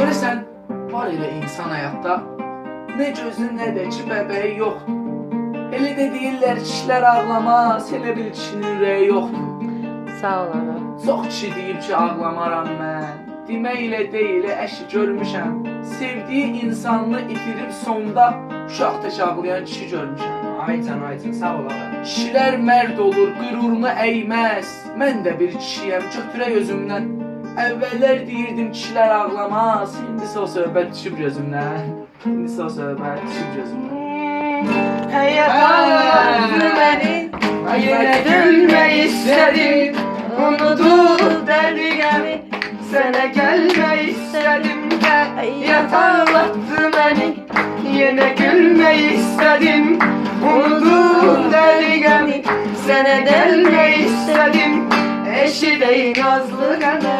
Görəsən, var elə insan həyatda nə gözü, nə də ki, bəbəyi yoxdur. Elə də deyirlər, kişilər ağlamaz, elə bil kişinin ürəyi yoxdur. Sağ ol ana. Çox kişi deyib ki, ağlamaram mən. Demək ilə deyil, əşi görmüşəm. Sevdiyi insanını itirib sonda uşaq tək ağlayan kişi görmüşəm. Ay can, sağ ol ağa. Kişilər mərd olur, qürurunu əyməz. Mən də bir kişiyəm, götürək özümdən. Əvvəllər deyirdim kişilər ağlamaz. İndisə o söhbət düşüb gözümdən. İndisə o söhbət düşüb gözümdən. Həyat ağlattı məni, yenə gülmək istədim. Unudub dərdi qəmi, sənə gəlmək istədim. Həyat ağlattı məni, yenə gülmək istədim. Unudub dərdi qəmi, sənə gəlmək istədim. Eşidək nazlı qəmi.